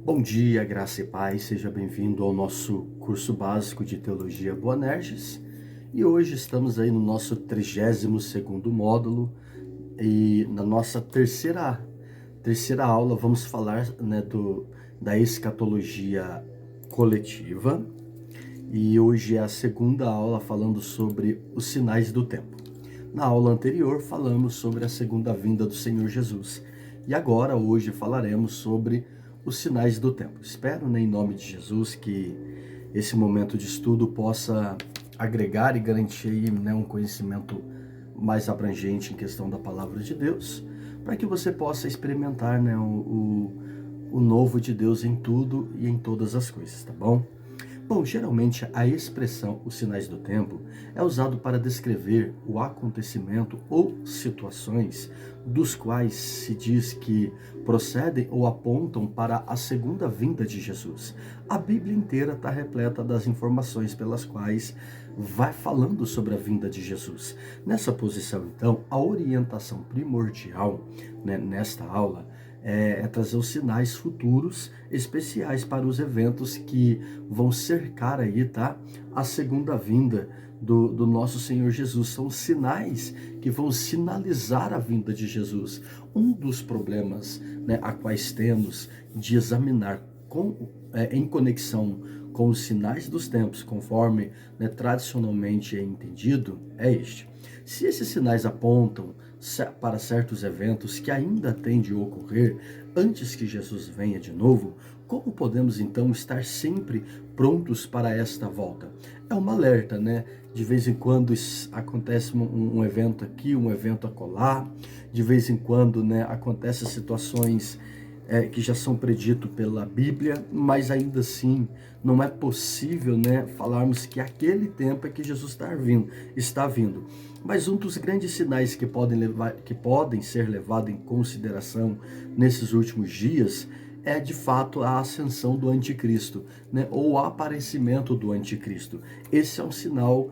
Bom dia, graça e paz, seja bem-vindo ao nosso curso básico de Teologia Boanerges. E hoje estamos aí no nosso 32º módulo e na nossa terceira aula vamos falar, da escatologia coletiva. E hoje é a segunda aula falando sobre os sinais do tempo. Na aula anterior falamos sobre a segunda vinda do Senhor Jesus. E agora, hoje, falaremos sobre os sinais do tempo. Espero, em nome de Jesus, que esse momento de estudo possa agregar e garantir aí, um conhecimento mais abrangente em questão da palavra de Deus, para que você possa experimentar, o novo de Deus em tudo e em todas as coisas, tá bom? Bom, geralmente a expressão os sinais do tempo é usado para descrever o acontecimento ou situações dos quais se diz que procedem ou apontam para a segunda vinda de Jesus. A Bíblia inteira está repleta das informações pelas quais vai falando sobre a vinda de Jesus. Nessa posição, então, a orientação primordial, nesta aula é trazer os sinais futuros especiais para os eventos que vão cercar aí, tá? A segunda vinda do nosso Senhor Jesus. São sinais que vão sinalizar a vinda de Jesus. Um dos problemas, a quais temos de examinar em conexão com os sinais dos tempos, conforme, tradicionalmente é entendido, é este. Se esses sinais apontam para certos eventos que ainda têm de ocorrer antes que Jesus venha de novo, como podemos então estar sempre prontos para esta volta? É um alerta, De vez em quando acontece um evento aqui, um evento acolá, de vez em quando, acontecem situações que já são preditos pela Bíblia, mas ainda assim não é possível, falarmos que aquele tempo é que Jesus está vindo. Mas um dos grandes sinais que podem ser levados em consideração nesses últimos dias é de fato a ascensão do anticristo, ou o aparecimento do anticristo. Esse é um sinal,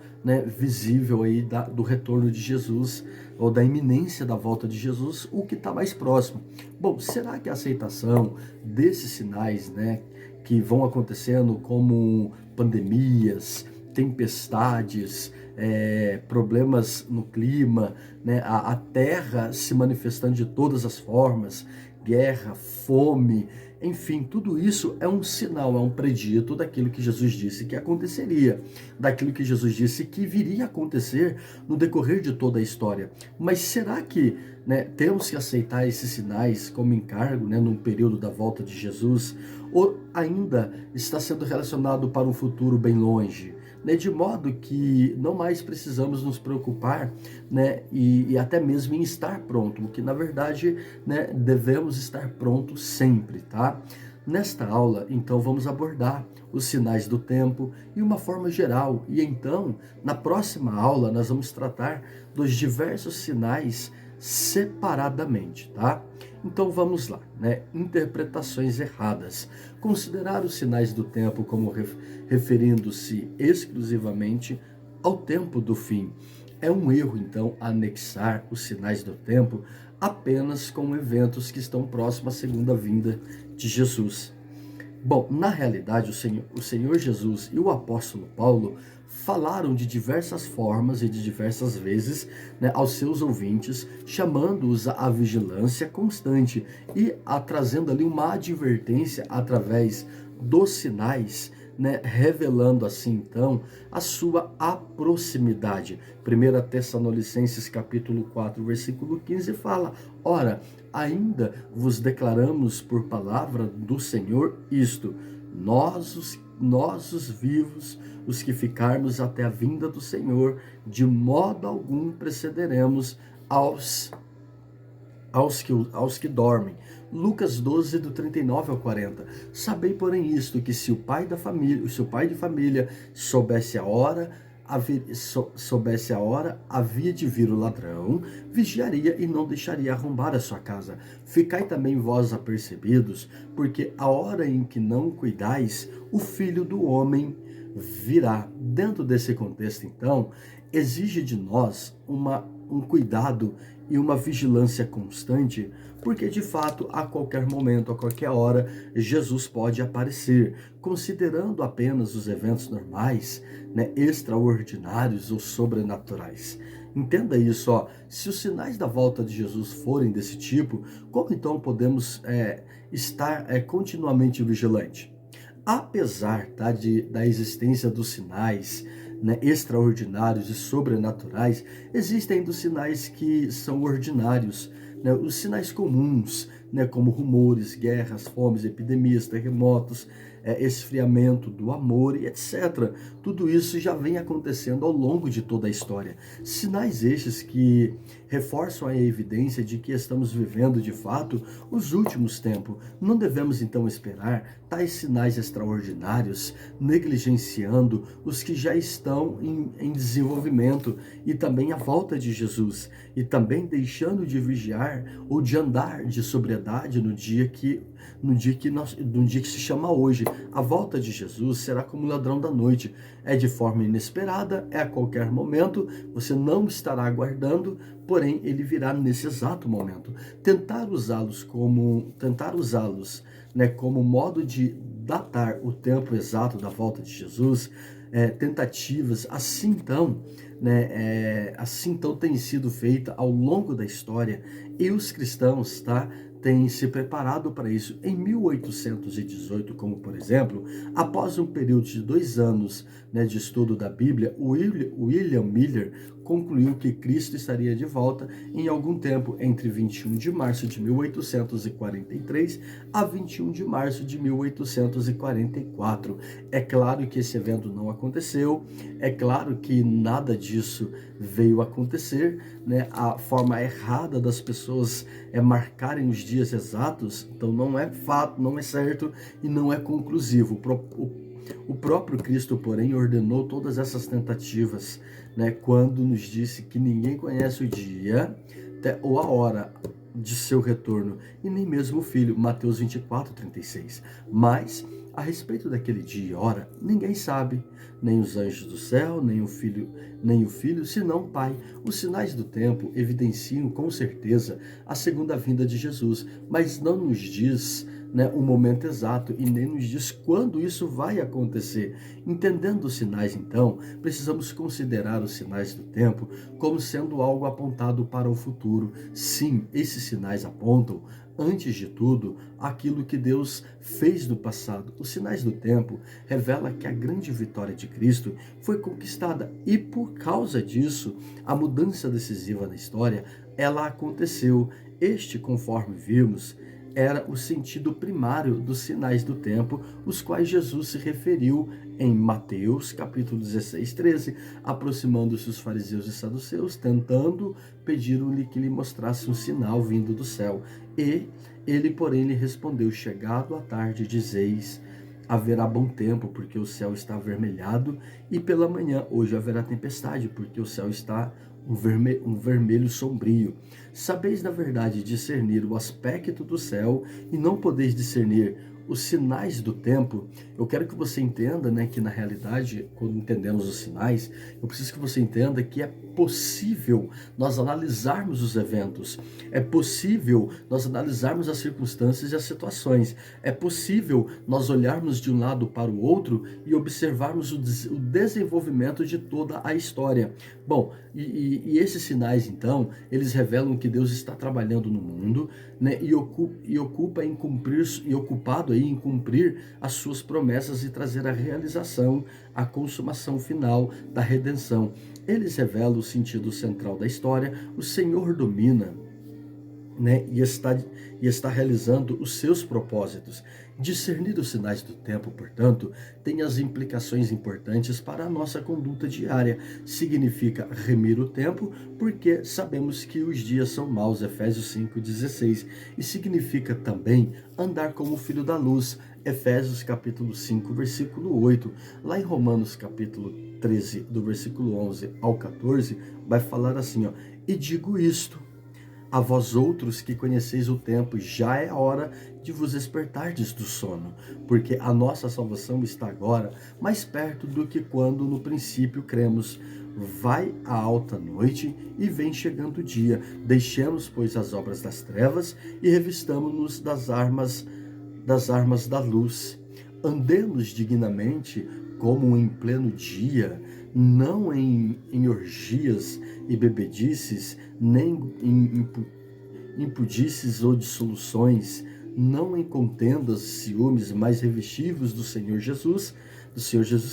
visível aí do retorno de Jesus, ou da iminência da volta de Jesus, o que está mais próximo. Bom, será que a aceitação desses sinais, que vão acontecendo, como pandemias, tempestades, problemas no clima, a terra se manifestando de todas as formas, guerra, fome, enfim, tudo isso é um sinal, é um predito daquilo que Jesus disse que aconteceria, daquilo que Jesus disse que viria a acontecer no decorrer de toda a história. Mas será que, temos que aceitar esses sinais como encargo, num período da volta de Jesus, ou ainda está sendo relacionado para um futuro bem longe? De modo que não mais precisamos nos preocupar, e até mesmo em estar pronto, o que na verdade, devemos estar prontos sempre, tá? Nesta aula, então, vamos abordar os sinais do tempo e uma forma geral, e então, na próxima aula, nós vamos tratar dos diversos sinais separadamente, tá? Então vamos lá, Interpretações erradas. Considerar os sinais do tempo como referindo-se exclusivamente ao tempo do fim. É um erro, então, anexar os sinais do tempo apenas com eventos que estão próximos à segunda vinda de Jesus. Bom, na realidade, o Senhor Jesus e o apóstolo Paulo falaram de diversas formas e de diversas vezes, aos seus ouvintes, chamando-os à vigilância constante e trazendo ali uma advertência através dos sinais, revelando assim então a sua proximidade. 1 Tessalonicenses capítulo 4, versículo 15 fala: ora, ainda vos declaramos por palavra do Senhor isto, nós os vivos, os que ficarmos até a vinda do Senhor, de modo algum precederemos aos que dormem. Lucas 12, do 39 ao 40. Sabei, porém, isto, que se o pai de família soubesse a hora, havia de vir o ladrão, vigiaria e não deixaria arrombar a sua casa. Ficai também vós apercebidos, porque a hora em que não cuidais, o Filho do Homem virá. Dentro desse contexto, então, exige de nós um cuidado e uma vigilância constante, porque de fato, a qualquer momento, a qualquer hora, Jesus pode aparecer, considerando apenas os eventos normais, né, extraordinários ou sobrenaturais. Entenda isso, ó. Se os sinais da volta de Jesus forem desse tipo, como então podemos estar continuamente vigilante? Apesar, tá, da existência dos sinais, né, extraordinários e sobrenaturais, existem ainda os sinais que são ordinários, né, os sinais comuns, né, como rumores, guerras, fomes, epidemias, terremotos, esfriamento do amor e etc. Tudo isso já vem acontecendo ao longo de toda a história. Sinais estes que reforçam a evidência de que estamos vivendo de fato os últimos tempos. Não devemos então esperar tais sinais extraordinários, negligenciando os que já estão em desenvolvimento, e também a volta de Jesus, e também deixando de vigiar ou de andar de sobriedade no dia que se chama hoje. A volta de Jesus será como ladrão da noite, é de forma inesperada, é a qualquer momento, você não estará aguardando, porém ele virá nesse exato momento. Tentar usá-los, né, como modo de datar o tempo exato da volta de Jesus, tentativas assim então, né, assim então tem sido feita ao longo da história, e os cristãos, tá, têm se preparado para isso. Em 1818, como por exemplo, após um período de 2 anos, né, de estudo da Bíblia, William Miller concluiu que Cristo estaria de volta em algum tempo entre 21 de março de 1843 a 21 de março de 1844. É claro que esse evento não aconteceu, é claro que nada disso veio acontecer, né? A forma errada das pessoas marcarem os dias exatos, então não é fato, não é certo e não é conclusivo. O próprio Cristo, porém, ordenou todas essas tentativas, né, quando nos disse que ninguém conhece o dia ou a hora de seu retorno, e nem mesmo o Filho, Mateus 24:36. Mas, a respeito daquele dia e hora, ninguém sabe, nem os anjos do céu, nem o filho, senão o Pai. Os sinais do tempo evidenciam com certeza a segunda vinda de Jesus, mas não nos diz, né, o momento exato, e nem nos diz quando isso vai acontecer. Entendendo os sinais, então, precisamos considerar os sinais do tempo como sendo algo apontado para o futuro. Sim, esses sinais apontam, antes de tudo, aquilo que Deus fez no passado. Os sinais do tempo revelam que a grande vitória de Cristo foi conquistada, e por causa disso, a mudança decisiva na história, ela aconteceu. Este, conforme vimos, era o sentido primário dos sinais do tempo, os quais Jesus se referiu em Mateus, capítulo 16:13, aproximando-se os fariseus e saduceus, tentando, pediram-lhe que lhe mostrasse um sinal vindo do céu. E ele, porém, lhe respondeu: chegado a tarde, dizeis, haverá bom tempo, porque o céu está avermelhado, e pela manhã, hoje haverá tempestade, porque o céu está um vermelho sombrio. Sabeis, na verdade, discernir o aspecto do céu, e não podeis discernir os sinais do tempo. Eu quero que você entenda, né, que na realidade, quando entendemos os sinais, eu preciso que você entenda que é possível nós analisarmos os eventos, é possível nós analisarmos as circunstâncias e as situações, é possível nós olharmos de um lado para o outro e observarmos o desenvolvimento de toda a história. Bom, e esses sinais, então, eles revelam que Deus está trabalhando no mundo, né, e ocupado aí em cumprir as suas promessas e trazer a realização, a consumação final da redenção. Eles revelam o sentido central da história. O Senhor domina, né, e está realizando os seus propósitos. Discernir os sinais do tempo, portanto, tem as implicações importantes para a nossa conduta diária. Significa remir o tempo, porque sabemos que os dias são maus, Efésios 5:16, e significa também andar como filho da luz, Efésios capítulo 5, versículo 8. Lá em Romanos capítulo 13, do versículo 11 ao 14, vai falar assim, ó: e digo isto a vós outros que conheceis o tempo, já é hora de vos despertardes do sono, porque a nossa salvação está agora mais perto do que quando no princípio cremos. Vai a alta noite e vem chegando o dia. Deixemos, pois, as obras das trevas e revistamo-nos das armas da luz. Andemos dignamente como em pleno dia, não em orgias e bebedices, nem em impudices ou dissoluções, não em contendas e ciúmes, mas revestivos do Senhor Jesus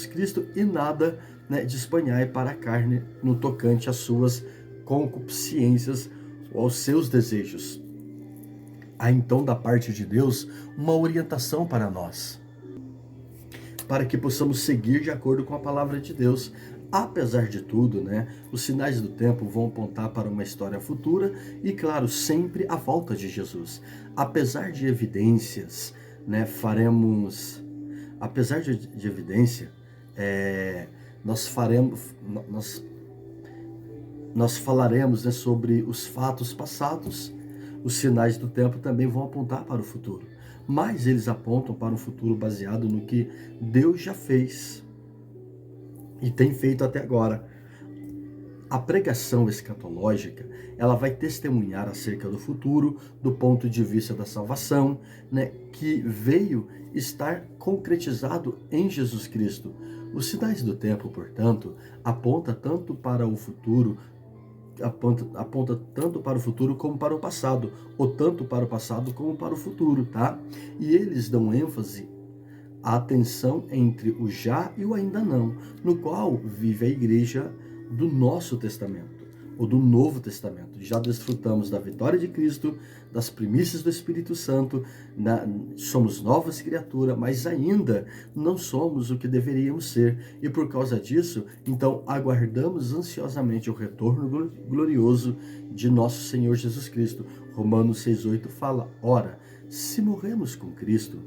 Cristo, e nada, despanhai para a carne no tocante às suas concupiscências ou aos seus desejos. Há então da parte de Deus uma orientação para nós, para que possamos seguir de acordo com a palavra de Deus. Apesar de tudo, os sinais do tempo vão apontar para uma história futura e, claro, sempre a volta de Jesus. Apesar de evidências, apesar de evidência, nós falaremos, sobre os fatos passados. Os sinais do tempo também vão apontar para o futuro, mas eles apontam para um futuro baseado no que Deus já fez e tem feito até agora. A pregação escatológica, ela vai testemunhar acerca do futuro, do ponto de vista da salvação, que veio estar concretizado em Jesus Cristo. Os sinais do tempo, portanto, aponta tanto para o futuro como para o passado, ou tanto para o passado como para o futuro, tá? E eles dão ênfase à tensão entre o já e o ainda não, no qual vive a igreja do nosso testamento, ou do Novo Testamento. Já desfrutamos da vitória de Cristo, das primícias do Espírito Santo, somos novas criaturas, mas ainda não somos o que deveríamos ser. E por causa disso, então, aguardamos ansiosamente o retorno glorioso de nosso Senhor Jesus Cristo. Romanos 6,8 fala: ora, se morremos com Cristo,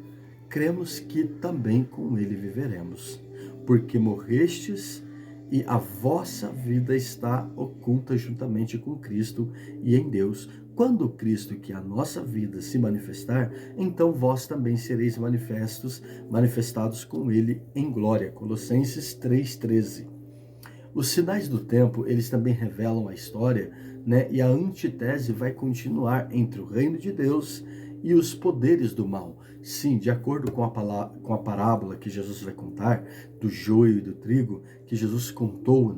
cremos que também com ele viveremos, porque morrestes e a vossa vida está oculta juntamente com Cristo e em Deus. Quando Cristo, que é a nossa vida, se manifestar, então vós também sereis manifestados com ele em glória. Colossenses 3,13. Os sinais do tempo, eles também revelam a história, e a antítese vai continuar entre o reino de Deus e os poderes do mal. Sim, de acordo com a parábola que Jesus vai contar, do joio e do trigo, que Jesus contou,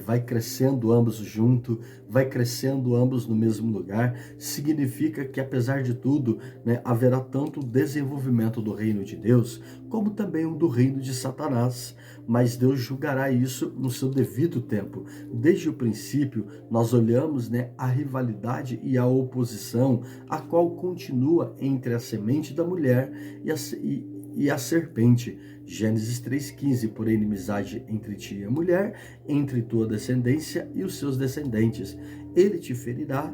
vai crescendo ambos junto, vai crescendo ambos no mesmo lugar, significa que, apesar de tudo, haverá tanto o desenvolvimento do reino de Deus, como também o do reino de Satanás, mas Deus julgará isso no seu devido tempo. Desde o princípio, nós olhamos, a rivalidade e a oposição, a qual continua entre a semente da mulher e a serpente. Gênesis 3,15, por inimizade entre ti e a mulher, entre tua descendência e os seus descendentes. Ele te ferirá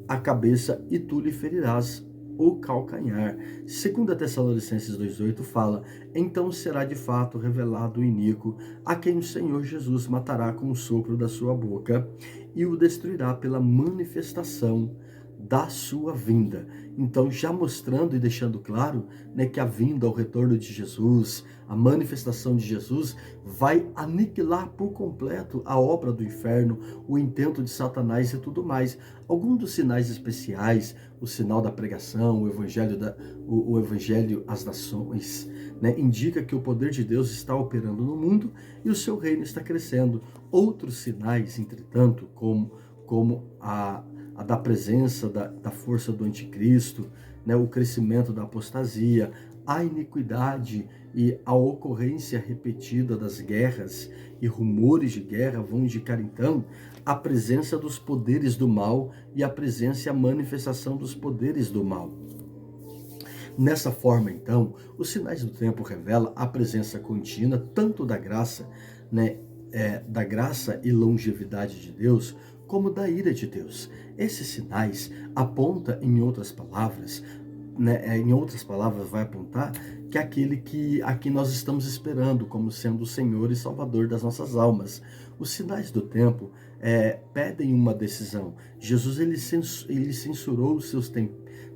a cabeça e tu lhe ferirás o calcanhar. 2 Tessalonicenses 2,8 fala: então será de fato revelado o iníquo, a quem o Senhor Jesus matará com o sopro da sua boca e o destruirá pela manifestação da sua vinda. Então, já mostrando e deixando claro, que a vinda, o retorno de Jesus, a manifestação de Jesus vai aniquilar por completo a obra do inferno, o intento de Satanás e tudo mais. Alguns dos sinais especiais, o sinal da pregação, o evangelho às nações, indica que o poder de Deus está operando no mundo e o seu reino está crescendo. Outros sinais, entretanto, como a da presença da força do anticristo, o crescimento da apostasia, a iniquidade e a ocorrência repetida das guerras e rumores de guerra vão indicar então a presença dos poderes do mal e a presença e a manifestação dos poderes do mal. Nessa forma, então, os sinais do tempo revelam a presença contínua tanto da graça, da graça e longevidade de Deus, como da ira de Deus. Esses sinais apontam, em outras palavras, vai apontar que aquele a quem nós estamos esperando como sendo o Senhor e Salvador das nossas almas. Os sinais do tempo pedem uma decisão. Jesus ele censurou os seus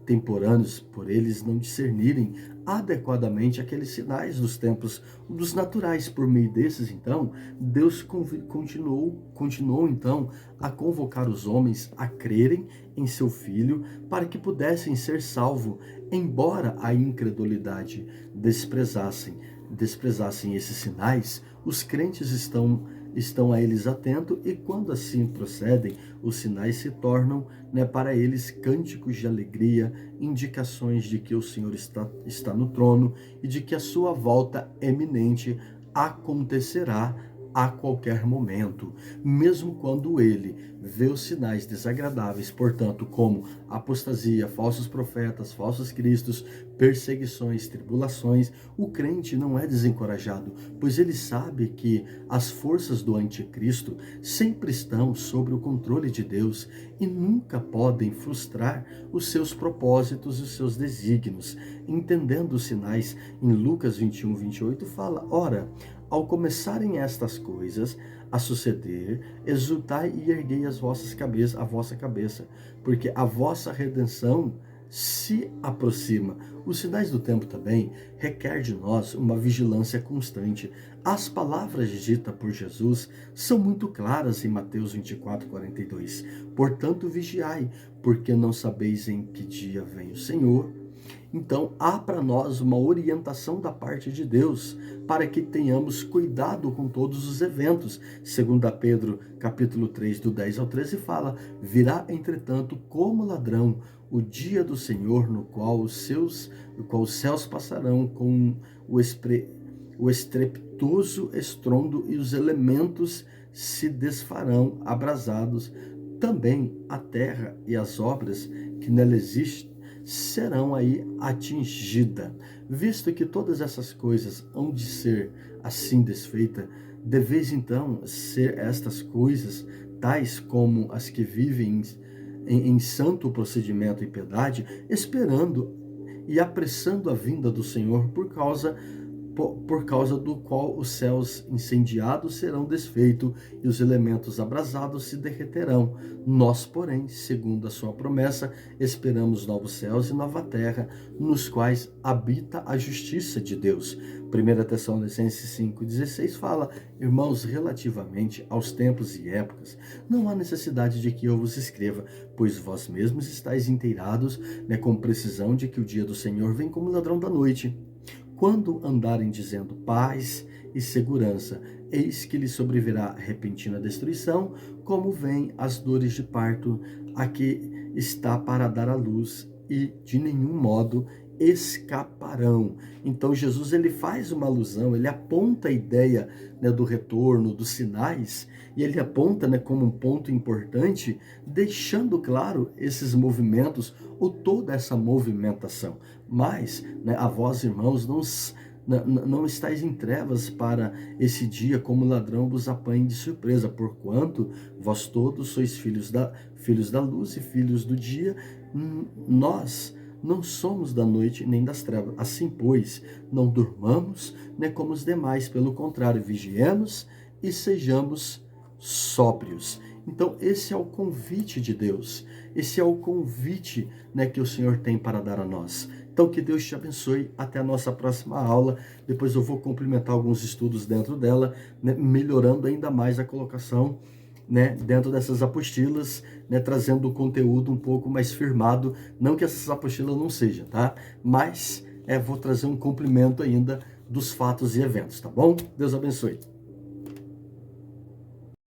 contemporâneos, por eles não discernirem adequadamente aqueles sinais dos tempos dos naturais. Por meio desses, então, Deus continuou então a convocar os homens a crerem em seu Filho para que pudessem ser salvos, embora a incredulidade desprezassem esses sinais. Os crentes estão a eles atentos, e quando assim procedem, os sinais se tornam, para eles, cânticos de alegria, indicações de que o Senhor está no trono e de que a sua volta eminente acontecerá a qualquer momento, mesmo quando ele vê os sinais desagradáveis, portanto, como apostasia, falsos profetas, falsos cristos, perseguições, tribulações. O crente não é desencorajado, pois ele sabe que as forças do anticristo sempre estão sob o controle de Deus e nunca podem frustrar os seus propósitos e os seus desígnios. Entendendo os sinais, em Lucas 21:28 fala: ora, ao começarem estas coisas a suceder, exultai e erguei a vossa cabeça, porque a vossa redenção se aproxima. Os sinais do tempo também requer de nós uma vigilância constante. As palavras ditas por Jesus são muito claras em Mateus 24:42. Portanto, vigiai, porque não sabeis em que dia vem o Senhor. Então, há para nós uma orientação da parte de Deus para que tenhamos cuidado com todos os eventos. 2 Pedro, capítulo 3, do 10 ao 13, fala: virá, entretanto, como ladrão o dia do Senhor, no qual os céus passarão com o estrepitoso estrondo, e os elementos se desfarão abrasados. Também a terra e as obras que nela existem serão aí atingida. Visto que todas essas coisas hão de ser assim desfeitas, deveis então ser estas coisas tais como as que vivem em santo procedimento e piedade, esperando e apressando a vinda do Senhor, por causa do qual os céus incendiados serão desfeitos e os elementos abrasados se derreterão. Nós, porém, segundo a sua promessa, esperamos novos céus e nova terra, nos quais habita a justiça de Deus. 1 Tessalonicenses 5:16 fala: irmãos, relativamente aos tempos e épocas, não há necessidade de que eu vos escreva, pois vós mesmos estáis inteirados, com precisão, de que o dia do Senhor vem como ladrão da noite. Quando andarem dizendo paz e segurança, eis que lhes sobrevirá repentina destruição, como vêm as dores de parto, a que está para dar à luz, e de nenhum modo escaparão. Então Jesus, ele faz uma alusão, ele aponta a ideia, do retorno, dos sinais, e ele aponta, como um ponto importante, deixando claro esses movimentos, ou toda essa movimentação. Mas, a vós, irmãos, não estáis em trevas para esse dia, como ladrão vos apanhe de surpresa, porquanto vós todos sois filhos da luz e filhos do dia. Nós não somos da noite nem das trevas. Assim, pois, não durmamos, como os demais, pelo contrário, vigiemos e sejamos sóbrios. Então, esse é o convite de Deus, esse é o convite, que o Senhor tem para dar a nós. Então, que Deus te abençoe. Até a nossa próxima aula. Depois eu vou complementar alguns estudos dentro dela, melhorando ainda mais a colocação, dentro dessas apostilas, trazendo o conteúdo um pouco mais firmado. Não que essas apostilas não sejam, tá? Mas vou trazer um complemento ainda dos fatos e eventos, tá bom? Deus abençoe.